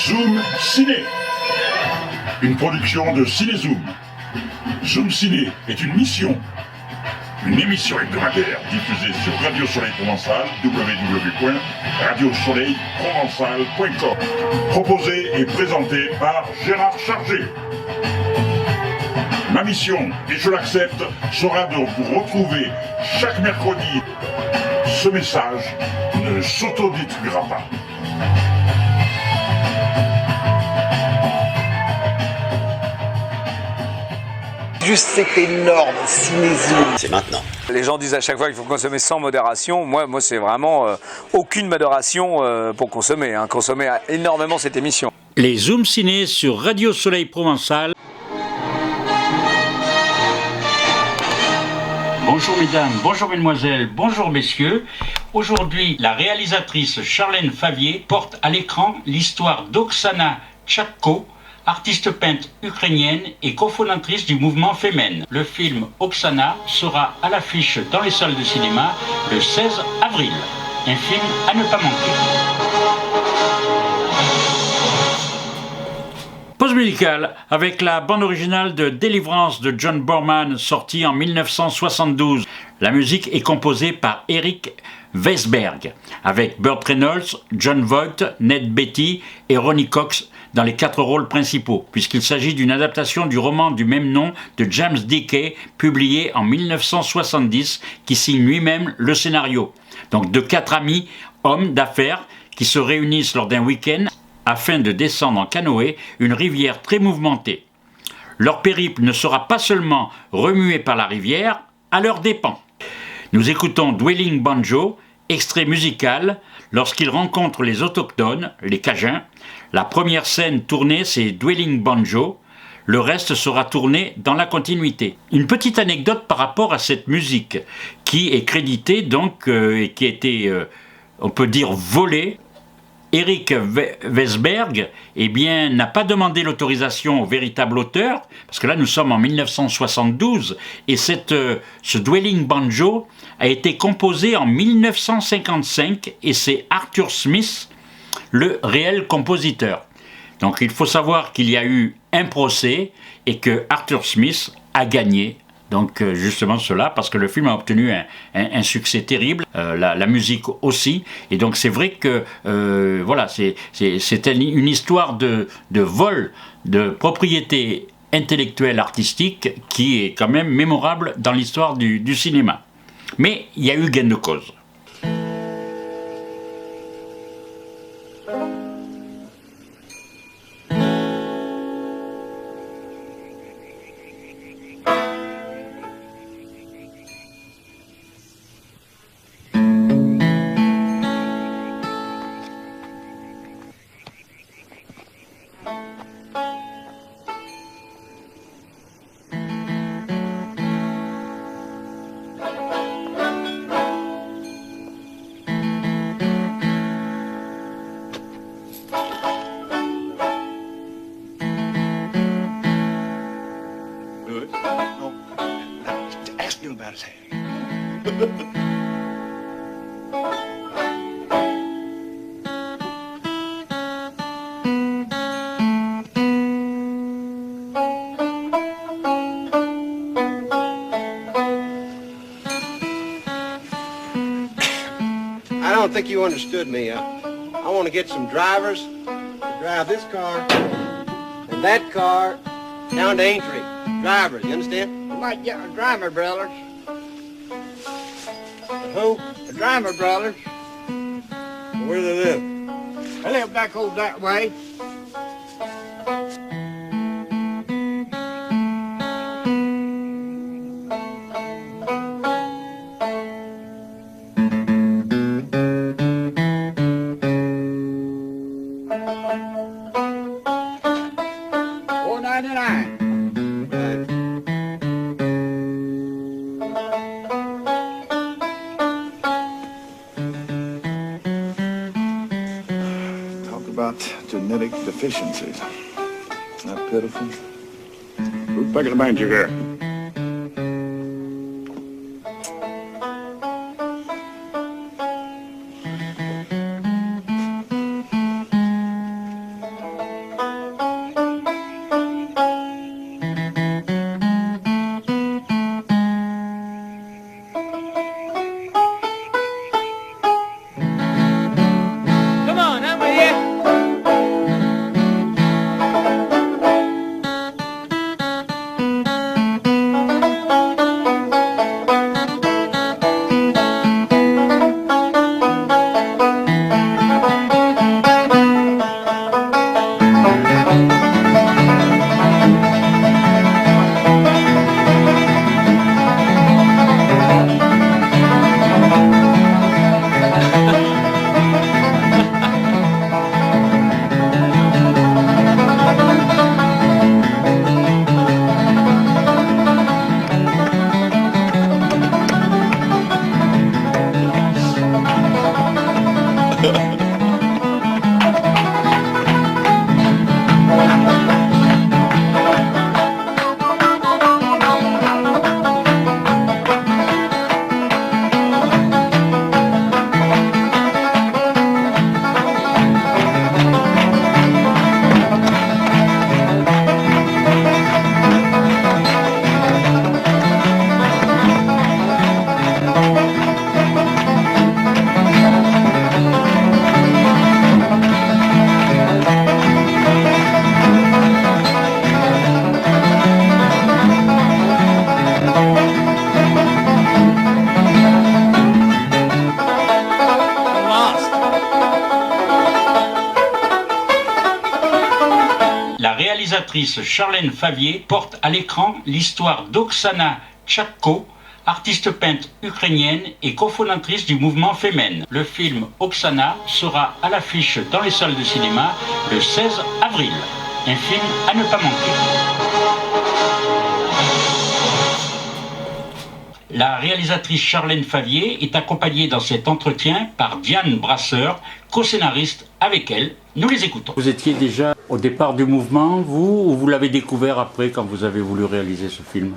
Zoom Ciné, une production de Cinézoom. Zoom Ciné est une mission, une émission hebdomadaire diffusée sur Radio Soleil Provençal, www.radiosoleilprovençal.com, proposée et présentée par Gérard Chargé. Ma mission, et je l'accepte, sera de vous retrouver chaque mercredi. Ce message ne s'autodétruira pas. Juste c'est énorme, Cinézoom. C'est maintenant. Les gens disent à chaque fois qu'il faut consommer sans modération. Moi c'est vraiment aucune modération pour consommer. Consommer énormément cette émission. Les Zoom Ciné sur Radio Soleil Provençal. Bonjour mesdames, bonjour mesdemoiselles, bonjour messieurs. Aujourd'hui, la réalisatrice Charlène Favier porte à l'écran l'histoire d'Oksana Tchatko, artiste peintre ukrainienne et cofondatrice du mouvement Femen. Le film Oksana sera à l'affiche dans les salles de cinéma le 16 avril. Un film à ne pas manquer. Pause musicale avec la bande originale de Deliverance de John Borman sortie en 1972. La musique est composée par Eric Weisberg avec Burt Reynolds, John Voight, Ned Beatty et Ronnie Cox dans les 4 rôles principaux, puisqu'il s'agit d'une adaptation du roman du même nom de James Dickey, publié en 1970, qui signe lui-même le scénario. Donc de 4 amis, hommes d'affaires, qui se réunissent lors d'un week-end afin de descendre en canoë une rivière très mouvementée. Leur périple ne sera pas seulement remué par la rivière, à leurs dépens. Nous écoutons Dwelling Banjo, extrait musical, lorsqu'ils rencontrent les autochtones, les Cajuns. La première scène tournée, c'est Dwelling Banjo. Le reste sera tourné dans la continuité. Une petite anecdote par rapport à cette musique, qui est créditée donc, et qui a été, on peut dire, volée. Eric Weisberg n'a pas demandé l'autorisation au véritable auteur, parce que là nous sommes en 1972, et ce Dwelling Banjo a été composé en 1955, et c'est Arthur Smith, le réel compositeur. Donc il faut savoir qu'il y a eu un procès, et que Arthur Smith a gagné. Donc justement cela, parce que le film a obtenu un succès terrible, la musique aussi, et donc c'est vrai que voilà, c'est une histoire de vol de propriété intellectuelle artistique qui est quand même mémorable dans l'histoire du cinéma. Mais il y a eu gain de cause. I don't think you understood me. I want to get some drivers to drive this car and that car down to Aintree. Drivers, you understand? You might get a driver, brothers. Who? The driver, brothers. Where do they live? They live back over that way. Genetic deficiencies. Isn't that pitiful? Who's picking the banjo there? réalisatrice Charlène Favier porte à l'écran l'histoire d'Oksana Tchakko, artiste peintre ukrainienne et cofondatrice du mouvement Femen. Le film Oksana sera à l'affiche dans les salles de cinéma le 16 avril. Un film à ne pas manquer. La réalisatrice Charlène Favier est accompagnée dans cet entretien par Diane Brasseur, co-scénariste avec elle. Nous les écoutons. Vous étiez déjà au départ du mouvement, vous, ou vous l'avez découvert après quand vous avez voulu réaliser ce film?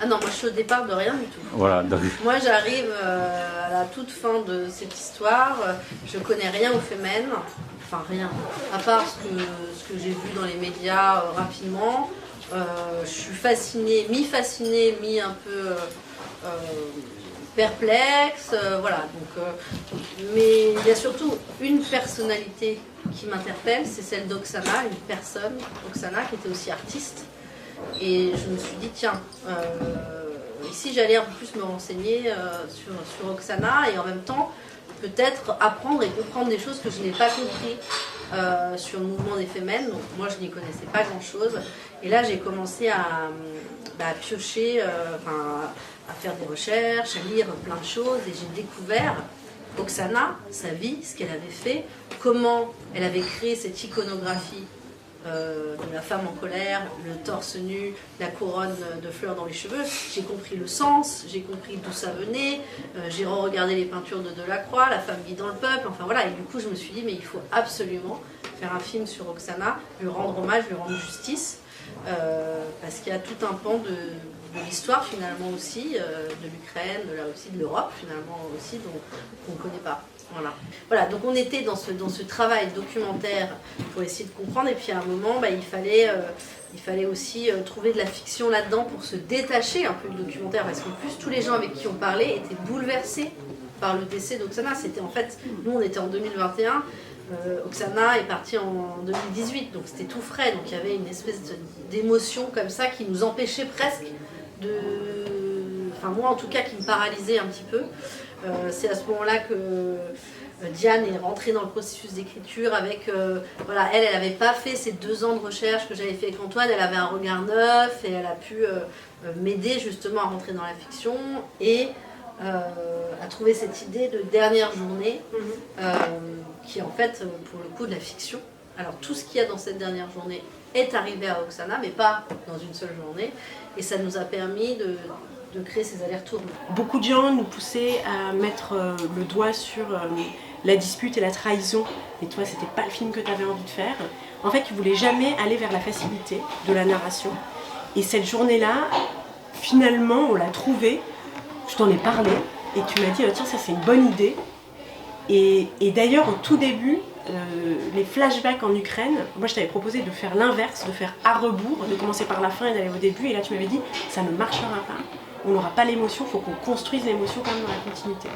Ah non, moi je suis au départ de rien du tout. Voilà, donc... Moi j'arrive à la toute fin de cette histoire, je connais rien au Femen, enfin rien, à part ce que j'ai vu dans les médias rapidement. Je suis fascinée, mi un peu perplexe, voilà. Donc, mais il y a surtout une personnalité qui m'interpelle, c'est celle d'Oksana, une personne, Oksana, qui était aussi artiste. Et je me suis dit, tiens, ici j'allais un peu plus me renseigner sur Oksana et en même temps peut-être apprendre et comprendre des choses que je n'ai pas compris sur le mouvement des Femen. Donc moi je n'y connaissais pas grand chose. Et là j'ai commencé à piocher, à faire des recherches, à lire plein de choses et j'ai découvert Oksana, sa vie, ce qu'elle avait fait, comment elle avait créé cette iconographie de la femme en colère, le torse nu, la couronne de fleurs dans les cheveux. J'ai compris le sens, j'ai compris d'où ça venait, j'ai re-regardé les peintures de Delacroix, la femme guidant le peuple, enfin voilà, et du coup je me suis dit mais il faut absolument faire un film sur Oksana, lui rendre hommage, lui rendre justice, parce qu'il y a tout un pan de l'histoire finalement aussi, de l'Ukraine, de la Russie, de l'Europe finalement aussi, qu'on ne connaît pas. Voilà, donc on était dans ce travail documentaire pour essayer de comprendre, et puis à un moment il fallait aussi trouver de la fiction là-dedans pour se détacher un peu du documentaire, parce qu'en plus tous les gens avec qui on parlait étaient bouleversés par le décès d'Oksana. C'était en fait, nous on était en 2021, Oksana est partie en 2018, donc c'était tout frais, donc il y avait une espèce d'émotion comme ça qui nous empêchait presque enfin moi en tout cas qui me paralysait un petit peu. C'est à ce moment-là que Diane est rentrée dans le processus d'écriture avec, voilà, elle n'avait pas fait ces 2 ans de recherche que j'avais fait avec Antoine, elle avait un regard neuf et elle a pu m'aider justement à rentrer dans la fiction et à trouver cette idée de dernière journée qui est en fait pour le coup de la fiction. Alors tout ce qu'il y a dans cette dernière journée est arrivé à Oksana, mais pas dans une seule journée, et ça nous a permis de créer ces allers-retours. Beaucoup de gens nous poussaient à mettre le doigt sur la dispute et la trahison, mais toi c'était pas le film que tu avais envie de faire. En fait tu voulais jamais aller vers la facilité de la narration, et cette journée-là finalement on l'a trouvée, je t'en ai parlé et tu m'as dit tiens ça c'est une bonne idée, et d'ailleurs au tout début les flashbacks en Ukraine, moi je t'avais proposé de faire l'inverse, de faire à rebours, de commencer par la fin et d'aller au début, et là tu m'avais dit ça ne marchera pas, on n'aura pas l'émotion, il faut qu'on construise l'émotion quand même dans la continuité.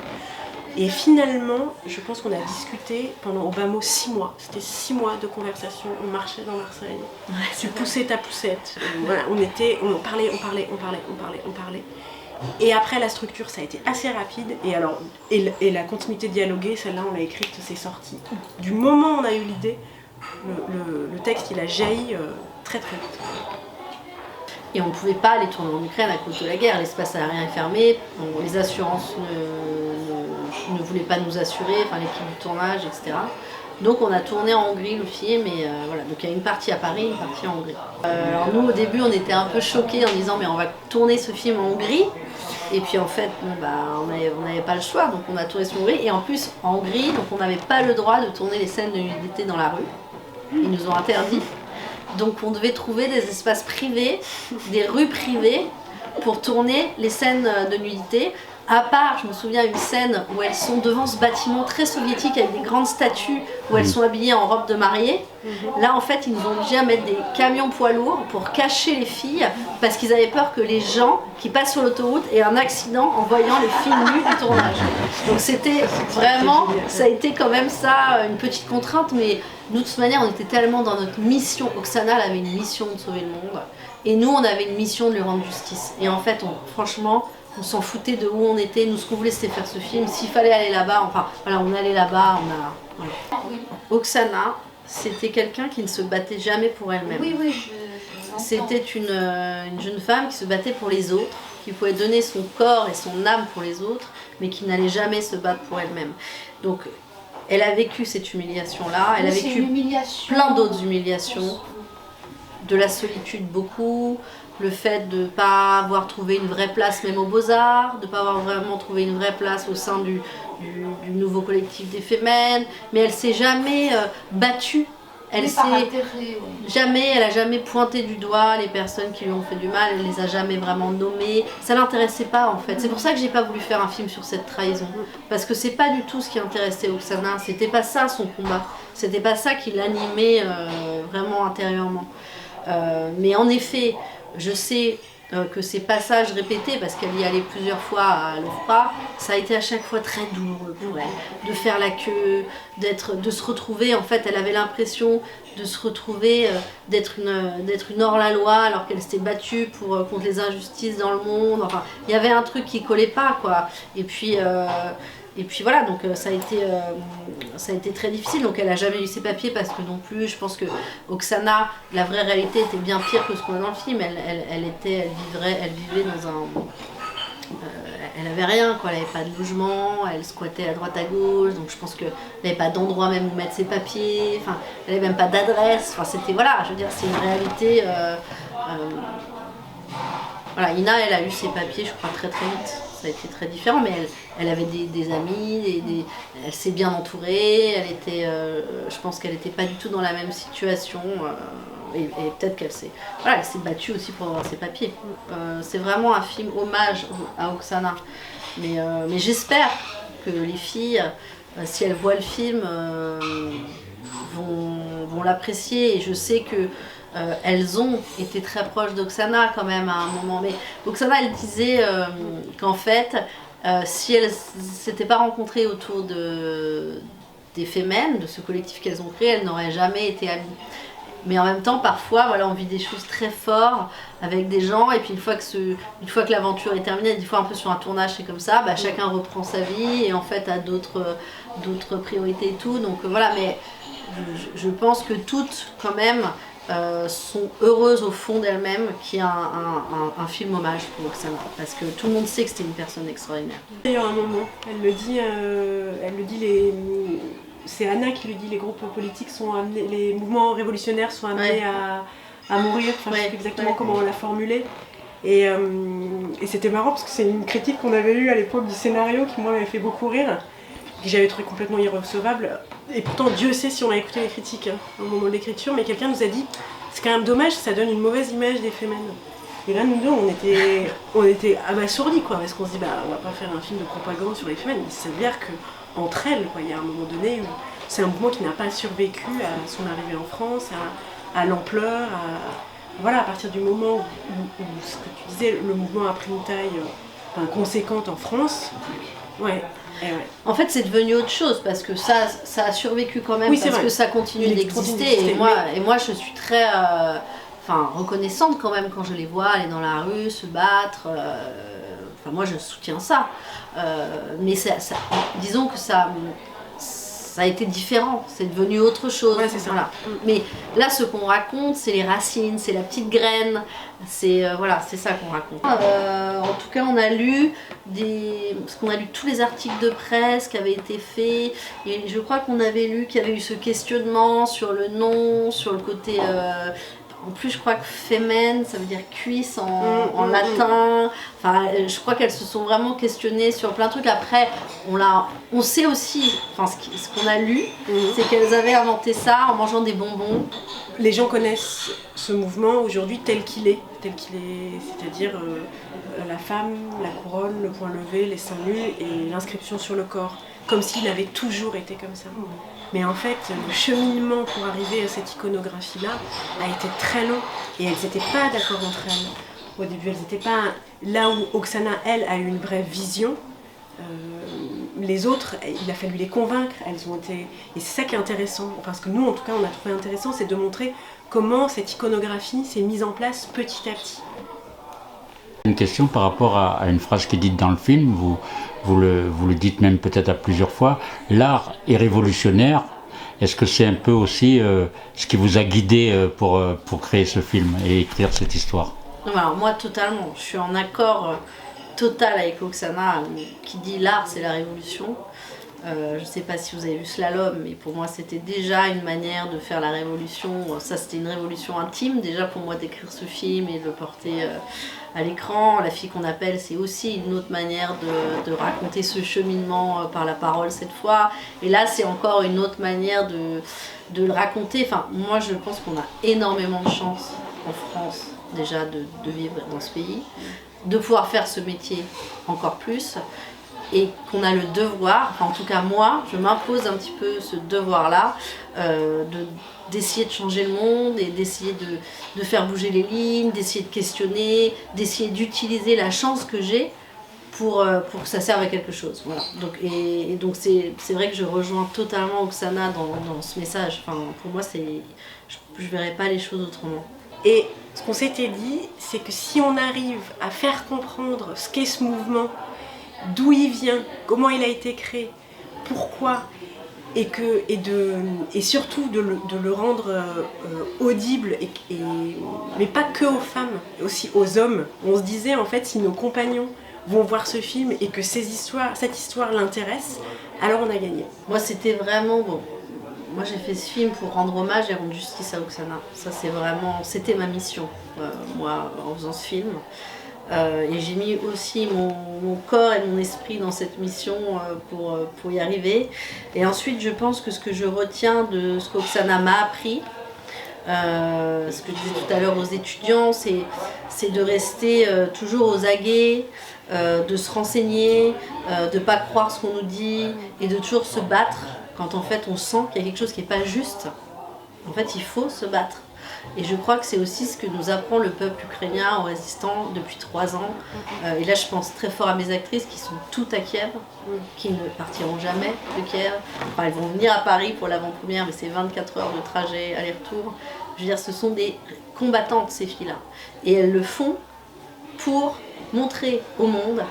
Et finalement, je pense qu'on a discuté pendant au bas mot 6 mois. C'était 6 mois de conversation, on marchait dans Marseille, tu poussais ta poussette, voilà, on parlait. Et après la structure, ça a été assez rapide, et la continuité dialoguée, celle-là on l'a écrite, c'est sorti. Du moment où on a eu l'idée, le texte il a jailli très très vite. Et on ne pouvait pas aller tourner en Ukraine à cause de la guerre, l'espace aérien est fermé, les assurances ne voulaient pas nous assurer, enfin l'équipe du tournage, etc. Donc on a tourné en Hongrie le film, et voilà, donc il y a une partie à Paris, une partie en Hongrie. Alors nous au début on était un peu choqués en disant mais on va tourner ce film en Hongrie, et puis en fait on n'avait pas le choix, donc on a tourné sur Hongrie, et en plus en Hongrie donc on n'avait pas le droit de tourner les scènes de nudité dans la rue, ils nous ont interdit. Donc on devait trouver des espaces privés, des rues privées pour tourner les scènes de nudité. À part, je me souviens, une scène où elles sont devant ce bâtiment très soviétique avec des grandes statues où elles sont habillées en robe de mariée. Là, en fait, ils nous ont obligés à mettre des camions poids lourds pour cacher les filles parce qu'ils avaient peur que les gens qui passent sur l'autoroute aient un accident en voyant les filles nues du tournage. Donc c'était vraiment, ça a été quand même ça, une petite contrainte, mais de toute manière, on était tellement dans notre mission. Oksana, elle avait une mission de sauver le monde, et nous, on avait une mission de lui rendre justice. Et en fait, franchement, on s'en foutait de où on était. Nous, ce qu'on voulait, c'était faire ce film. S'il fallait aller là-bas, enfin, voilà, on allait là-bas. Voilà. Oksana, c'était quelqu'un qui ne se battait jamais pour elle-même. Oui, c'était une jeune femme qui se battait pour les autres, qui pouvait donner son corps et son âme pour les autres, mais qui n'allait jamais se battre pour elle-même. Donc, elle a vécu cette humiliation-là, elle a vécu plein d'autres humiliations, de la solitude beaucoup, le fait de ne pas avoir trouvé une vraie place même aux Beaux-Arts, de ne pas avoir vraiment trouvé une vraie place au sein du nouveau collectif des Femmes, mais elle s'est jamais battue. Elle a jamais pointé du doigt les personnes qui lui ont fait du mal, elle les a jamais vraiment nommées. Ça l'intéressait pas en fait. C'est pour ça que j'ai pas voulu faire un film sur cette trahison. Parce que c'est pas du tout ce qui intéressait Oksana, c'était pas ça son combat. C'était pas ça qui l'animait vraiment intérieurement. Mais en effet, je sais que ces passages répétés, parce qu'elle y allait plusieurs fois à l'OFPRA, ça a été à chaque fois très douloureux pour elle, de faire la queue, de se retrouver, en fait elle avait l'impression de se retrouver, d'être une hors-la-loi alors qu'elle s'était battue contre les injustices dans le monde, enfin il y avait un truc qui collait pas quoi, et puis voilà, donc ça a été très difficile, donc elle a jamais eu ses papiers parce que non plus, je pense que Oksana, la vraie réalité était bien pire que ce qu'on a dans le film, elle vivait dans un... elle avait rien quoi, elle avait pas de logement, elle squattait à droite à gauche, donc je pense qu'elle n'avait pas d'endroit même où mettre ses papiers, enfin elle avait même pas d'adresse, enfin c'était, voilà, je veux dire, c'est une réalité... Voilà, Ina, elle a eu ses papiers, je crois, très très vite. Ça a été très différent, mais elle avait des amis, elle s'est bien entourée, je pense qu'elle n'était pas du tout dans la même situation, et peut-être qu'elle s'est battue aussi pour avoir ses papiers. C'est vraiment un film hommage à Oksana, mais j'espère que les filles, si elles voient le film, vont l'apprécier, et je sais que elles ont été très proches d'Oksana quand même à un moment, mais Oksana elle disait qu'en fait si elles ne s'étaient pas rencontrées autour des Femmes, de ce collectif qu'elles ont créé, elles n'auraient jamais été amies. Mais en même temps, parfois, voilà, on vit des choses très fortes avec des gens, et puis une fois que l'aventure est terminée, des fois un peu sur un tournage, c'est comme ça, bah, chacun reprend sa vie et en fait a d'autres priorités et tout. Donc voilà, mais je pense que toutes, quand même, sont heureuses au fond d'elles-mêmes qu'il y ait un film hommage pour Oksana, parce que tout le monde sait que c'était une personne extraordinaire. D'ailleurs, un moment, elle le dit, c'est Anna qui lui dit, les groupes politiques sont amenés, les mouvements révolutionnaires sont amenés à mourir, enfin, je sais plus exactement comment on l'a formulé. Et c'était marrant parce que c'est une critique qu'on avait eue à l'époque du scénario qui moi m'avait fait beaucoup rire, que j'avais trouvé complètement irrecevable. Et pourtant Dieu sait si on a écouté les critiques au moment de l'écriture, mais quelqu'un nous a dit c'est quand même dommage, ça donne une mauvaise image des Femmes. Et là nous deux on était abasourdis quoi, parce qu'on se dit bah on va pas faire un film de propagande sur les Femmes, mais c'est dire que entre elles quoi, il y a un moment donné où c'est un mouvement qui n'a pas survécu à son arrivée en France, à l'ampleur, voilà, à partir du moment où ce que tu disais, le mouvement a pris une taille conséquente en France, ouais. En fait, c'est devenu autre chose parce que ça a survécu quand même, parce que ça continue d'exister. Et moi, je suis très reconnaissante quand même quand je les vois aller dans la rue, se battre. Moi, je soutiens ça. Mais disons que ça a été différent, c'est devenu autre chose. Ouais, c'est ça. Voilà. Mais là, ce qu'on raconte, c'est les racines, c'est la petite graine, c'est ça qu'on raconte. En tout cas, on a lu parce qu'on a lu tous les articles de presse qui avaient été faits, et je crois qu'on avait lu qu'il y avait eu ce questionnement sur le nom, sur le côté... En plus, je crois que Femmes, ça veut dire cuisse en latin. Enfin, je crois qu'elles se sont vraiment questionnées sur plein de trucs. Après, on sait aussi, ce qu'on a lu, c'est qu'elles avaient inventé ça en mangeant des bonbons. Les gens connaissent ce mouvement aujourd'hui tel qu'il est, c'est-à-dire la femme, la couronne, le poing levé, les seins nus et l'inscription sur le corps, comme s'il avait toujours été comme ça. Mais en fait, le cheminement pour arriver à cette iconographie-là a été très long et elles n'étaient pas d'accord entre elles. Au début, elles n'étaient pas... Là où Oksana, elle, a eu une vraie vision, les autres, il a fallu les convaincre, elles ont été... Et c'est ça qui est intéressant, parce que nous, en tout cas, on a trouvé intéressant, c'est de montrer comment cette iconographie s'est mise en place petit à petit. Une question par rapport à une phrase qui est dite dans le film, vous le dites même peut-être à plusieurs fois, l'art est révolutionnaire Est-ce que c'est un peu aussi ce qui vous a guidé pour créer ce film et écrire cette histoire? Non, alors moi totalement, je suis en accord total avec Oksana qui dit l'art c'est la révolution. Je ne sais pas si vous avez vu Slalom, mais pour moi c'était déjà une manière de faire la révolution. Ça c'était une révolution intime déjà pour moi d'écrire ce film et de le porter à l'écran. La fille qu'on appelle, c'est aussi une autre manière de raconter ce cheminement par la parole cette fois. Et là c'est encore une autre manière de le raconter. Enfin, moi je pense qu'on a énormément de chance en France déjà de vivre dans ce pays, de pouvoir faire ce métier encore plus. Et qu'on a le devoir, enfin en tout cas moi, je m'impose un petit peu ce devoir-là, d'essayer de changer le monde et d'essayer de faire bouger les lignes, d'essayer de questionner, d'essayer d'utiliser la chance que j'ai pour que ça serve à quelque chose. Voilà. Donc, et donc c'est vrai que je rejoins totalement Oksana dans ce message. Enfin, pour moi, je ne verrais pas les choses autrement. Et ce qu'on s'était dit, c'est que si on arrive à faire comprendre ce qu'est ce mouvement, d'où il vient, comment il a été créé, pourquoi, et surtout de le rendre audible, mais pas que aux femmes, aussi aux hommes. On se disait en fait, si nos compagnons vont voir ce film et que cette histoire l'intéresse, alors on a gagné. Moi c'était vraiment bon. Moi j'ai fait ce film pour rendre hommage et rendre justice à Oksana. Ça c'était ma mission, moi en faisant ce film. Et j'ai mis aussi mon corps et mon esprit dans cette mission pour y arriver. Et ensuite, je pense que ce que je retiens de ce qu'Oksana m'a appris, ce que je disais tout à l'heure aux étudiants, c'est de rester toujours aux aguets, de se renseigner, de ne pas croire ce qu'on nous dit et de toujours se battre quand en fait on sent qu'il y a quelque chose qui n'est pas juste. En fait, il faut se battre. Et je crois que c'est aussi ce que nous apprend le peuple ukrainien en résistant depuis 3 ans. Et là, je pense très fort à mes actrices qui sont toutes à Kiev, qui ne partiront jamais de Kiev. Enfin, elles vont venir à Paris pour l'avant-première, mais c'est 24 heures de trajet aller-retour. Je veux dire, ce sont des combattantes, ces filles-là. Et elles le font pour montrer au monde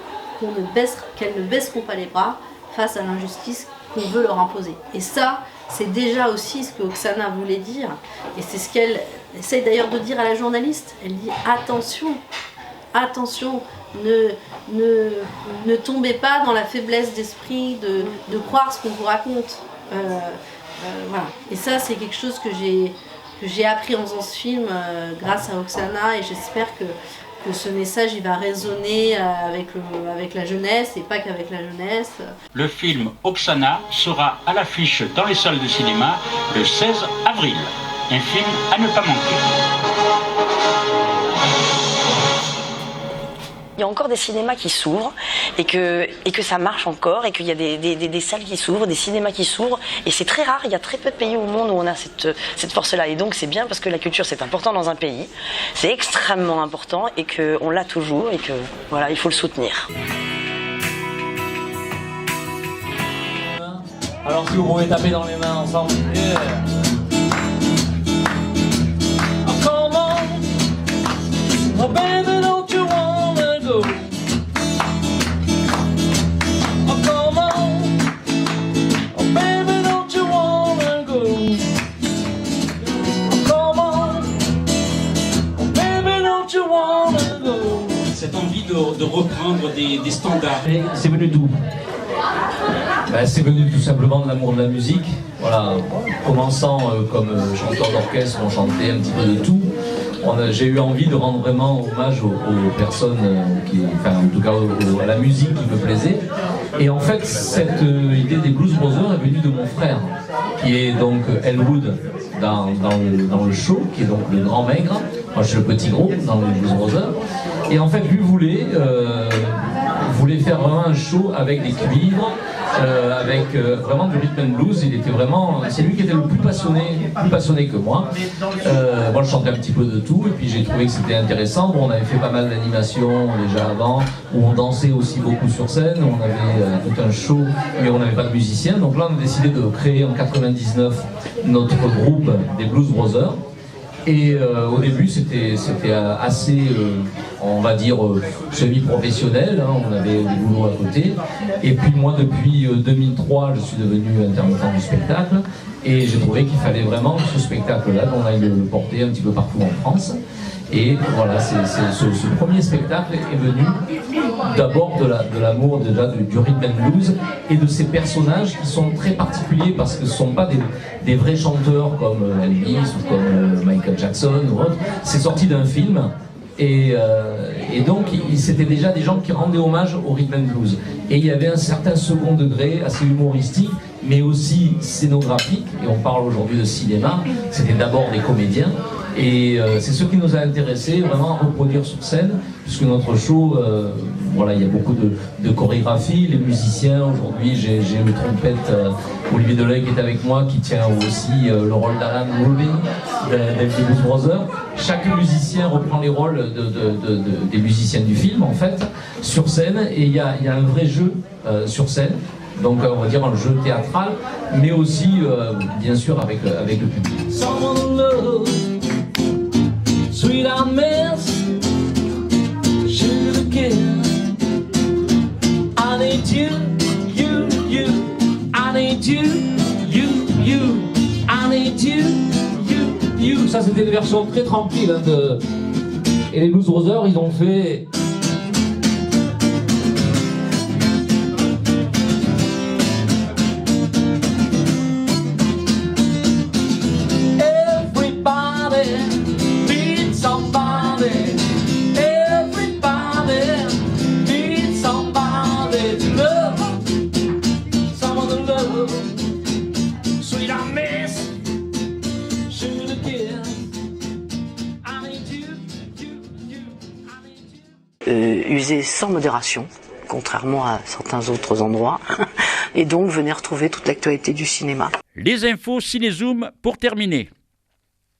qu'elles ne baisseront pas les bras face à l'injustice qu'on veut leur imposer. Et ça, c'est déjà aussi ce que Oksana voulait dire, et c'est ce qu'elle essaye d'ailleurs de dire à la journaliste. Elle dit attention, attention, ne tombez pas dans la faiblesse d'esprit de croire ce qu'on vous raconte. Voilà. Et ça, c'est quelque chose que j'ai appris en faisant ce film grâce à Oksana, et j'espère que ce message il va résonner avec la jeunesse et pas qu'avec la jeunesse. Le film Oksana sera à l'affiche dans les salles de cinéma le 16 avril. Un film à ne pas manquer. Il y a encore des cinémas qui s'ouvrent et que ça marche encore et qu'il y a des salles qui s'ouvrent, des cinémas qui s'ouvrent, et c'est très rare, il y a très peu de pays au monde où on a cette force-là, et donc c'est bien parce que la culture c'est important dans un pays, c'est extrêmement important et qu'on l'a toujours et que voilà, il faut le soutenir. Alors si vous pouvez taper dans les mains ensemble. Yeah. Oh, come on. Oh baby, don't you wanna go? Oh come on. Oh baby, don't you wanna go? Oh come on. Oh baby, don't you wanna go? Cette envie de reprendre des standards. C'est venu d'où? C'est venu tout simplement de l'amour de la musique. Voilà, commençant comme chanteur d'orchestre, on chantait un petit peu de tout. J'ai eu envie de rendre vraiment hommage aux personnes en tout cas à la musique qui me plaisait. Et en fait, cette idée des Blues Brothers est venue de mon frère, qui est donc Elwood dans le show, qui est donc le grand maigre. Moi, je suis le petit gros dans les Blues Brothers. Et en fait, lui voulait faire vraiment un show avec des cuivres, avec vraiment du rhythm and blues. C'est lui qui était le plus passionné que moi. Moi, je chantais un petit peu de tout, et puis j'ai trouvé que c'était intéressant. Bon, on avait fait pas mal d'animations déjà avant, où on dansait aussi beaucoup sur scène, où on avait tout un show, mais on n'avait pas de musiciens. Donc là, on a décidé de créer en 99 notre groupe des Blues Brothers. Et au début, c'était assez, on va dire, semi-professionnel, hein, on avait des boulots à côté. Et puis moi, depuis 2003, je suis devenu intermittent du spectacle. Et j'ai trouvé qu'il fallait vraiment ce spectacle-là, qu'on aille le porter un petit peu partout en France. Et voilà, ce premier spectacle est venu d'abord de l'amour déjà du rhythm and blues et de ces personnages qui sont très particuliers parce que ce ne sont pas des vrais chanteurs comme Elvis ou comme Michael Jackson ou autre. C'est sorti d'un film et donc c'était déjà des gens qui rendaient hommage au rhythm and blues. Et il y avait un certain second degré assez humoristique mais aussi scénographique, et on parle aujourd'hui de cinéma, c'était d'abord des comédiens. Et c'est ce qui nous a intéressés vraiment à reproduire sur scène, puisque notre show, voilà, il y a beaucoup de chorégraphie, les musiciens, aujourd'hui j'ai le trompette Olivier Deleuil qui est avec moi, qui tient aussi le rôle d'Alan Rubin, des Blues Brothers. Chaque musicien reprend les rôles des musiciens du film, en fait, sur scène, et il y a un vrai jeu sur scène. Donc on va dire un jeu théâtral, mais aussi bien sûr avec le public. Sweetheart miss, should kiss. I need you, you. I need you, you. I need you, you. Ça c'était une version très tranquille hein, de. Et les Blues Brothers, ils ont fait. User sans modération, contrairement à certains autres endroits, et donc venez retrouver toute l'actualité du cinéma. Les infos Cinézoom pour terminer.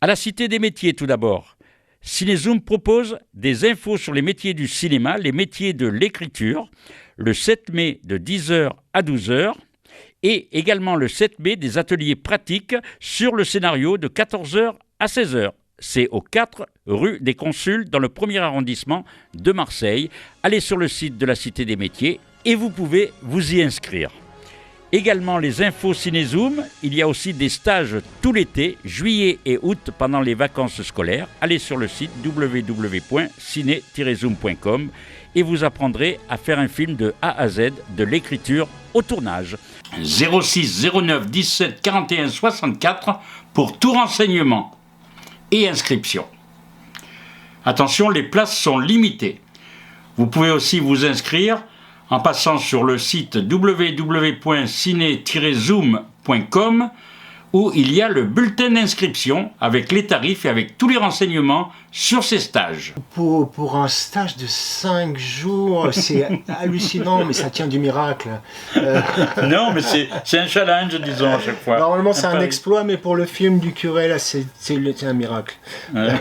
À la Cité des métiers tout d'abord. Cinézoom propose des infos sur les métiers du cinéma, les métiers de l'écriture, le 7 mai de 10h à 12h, et également le 7 mai des ateliers pratiques sur le scénario de 14h à 16h. C'est au 4 rue des Consuls, dans le 1er arrondissement de Marseille. Allez sur le site de la Cité des métiers et vous pouvez vous y inscrire. Également les infos Cinézoom, il y a aussi des stages tout l'été, juillet et août pendant les vacances scolaires. Allez sur le site www.ciné-zoom.com et vous apprendrez à faire un film de A à Z, de l'écriture au tournage. 06 09 17 41 64 pour tout renseignement et inscription. Attention, les places sont limitées. Vous pouvez aussi vous inscrire en passant sur le site www.ciné-zoom.com où il y a le bulletin d'inscription avec les tarifs et avec tous les renseignements sur ces stages. Pour un stage de 5 jours, c'est hallucinant, mais ça tient du miracle. Non, mais c'est un challenge, disons, à chaque fois. Normalement, c'est un exploit, mais pour le film du curé, là, c'est un miracle. Ouais.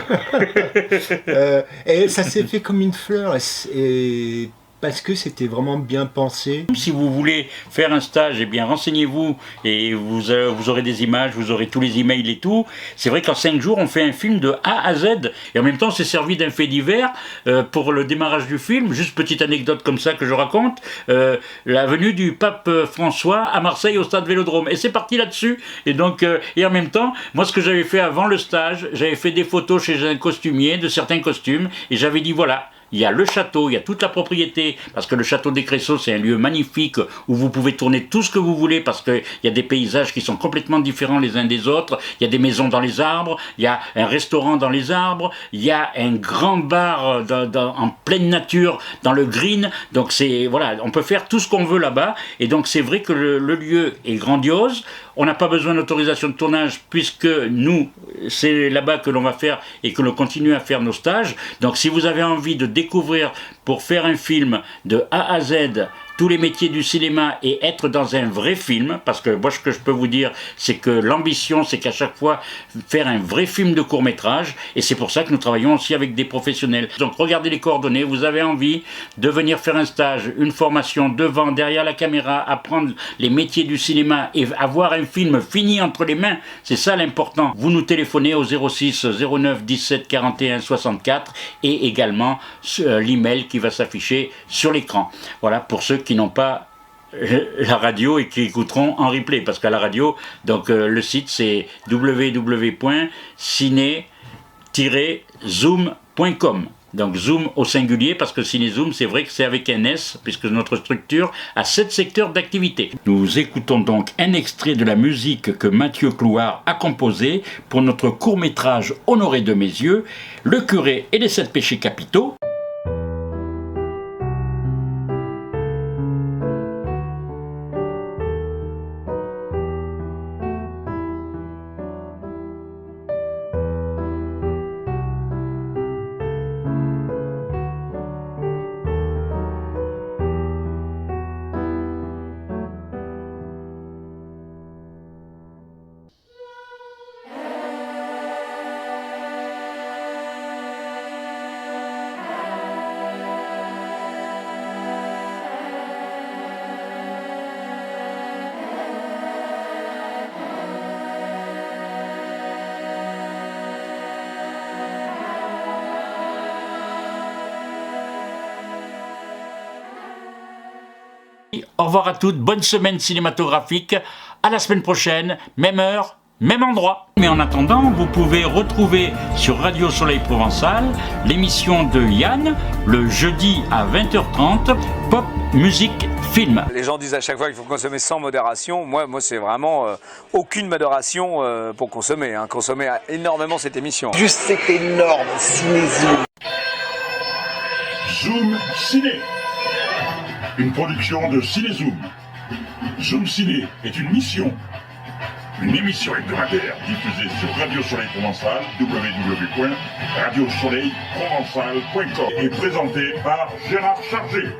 Et ça s'est fait comme une fleur, et parce que c'était vraiment bien pensé. Si vous voulez faire un stage, eh bien renseignez-vous et vous aurez des images, vous aurez tous les emails et tout. C'est vrai qu'en 5 jours, on fait un film de A à Z. Et en même temps, c'est servi d'un fait divers pour le démarrage du film. Juste petite anecdote comme ça que je raconte. La venue du pape François à Marseille au stade Vélodrome. Et c'est parti là-dessus. Et donc, et en même temps, moi ce que j'avais fait avant le stage, j'avais fait des photos chez un costumier de certains costumes. Et j'avais dit voilà. Il y a le château, il y a toute la propriété, parce que le château des Cressaux, c'est un lieu magnifique où vous pouvez tourner tout ce que vous voulez, parce qu'il y a des paysages qui sont complètement différents les uns des autres. Il y a des maisons dans les arbres, il y a un restaurant dans les arbres, il y a un grand bar en pleine nature, dans le green. Donc voilà, on peut faire tout ce qu'on veut là-bas. Et donc c'est vrai que le lieu est grandiose. On n'a pas besoin d'autorisation de tournage puisque nous, c'est là-bas que l'on va faire et que l'on continue à faire nos stages. Donc si vous avez envie de découvrir pour faire un film de A à Z tous les métiers du cinéma et être dans un vrai film, parce que moi ce que je peux vous dire, c'est que l'ambition, c'est qu'à chaque fois faire un vrai film de court-métrage, et c'est pour ça que nous travaillons aussi avec des professionnels. Donc regardez les coordonnées, vous avez envie de venir faire un stage, une formation devant, derrière la caméra, apprendre les métiers du cinéma et avoir un film fini entre les mains, c'est ça l'important. Vous nous téléphonez au 06 09 17 41 64 et également l'email qui va s'afficher sur l'écran. Voilà, pour ceux qui n'ont pas la radio et qui écouteront en replay, parce qu'à la radio, donc le site c'est www.ciné-zoom.com. Donc Zoom au singulier, parce que Cinézoom, c'est vrai que c'est avec un S, puisque notre structure a 7 secteurs d'activité. Nous écoutons donc un extrait de la musique que Mathieu Clouard a composée pour notre court-métrage Honoré de mes yeux, Le curé et les 7 péchés capitaux. Au revoir à toutes, bonne semaine cinématographique, à la semaine prochaine, même heure, même endroit. Mais en attendant, vous pouvez retrouver sur Radio Soleil Provençal l'émission de Yann, le jeudi à 20h30, Pop, Musique, Film. Les gens disent à chaque fois qu'il faut consommer sans modération. Moi c'est vraiment aucune modération pour consommer. Consommer énormément cette émission. Juste c'est énorme, Cinézoom. Zoom Ciné. Une production de Cinézoom. Zoom Ciné est une mission. Une émission hebdomadaire diffusée sur Radio Soleil Provençal, www.radiosoleilprovençal.com et présentée par Gérard Chargé.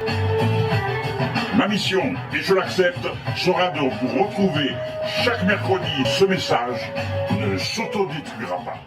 Ma mission, et je l'accepte, sera de vous retrouver chaque mercredi. Ce message ne s'autodétruira pas.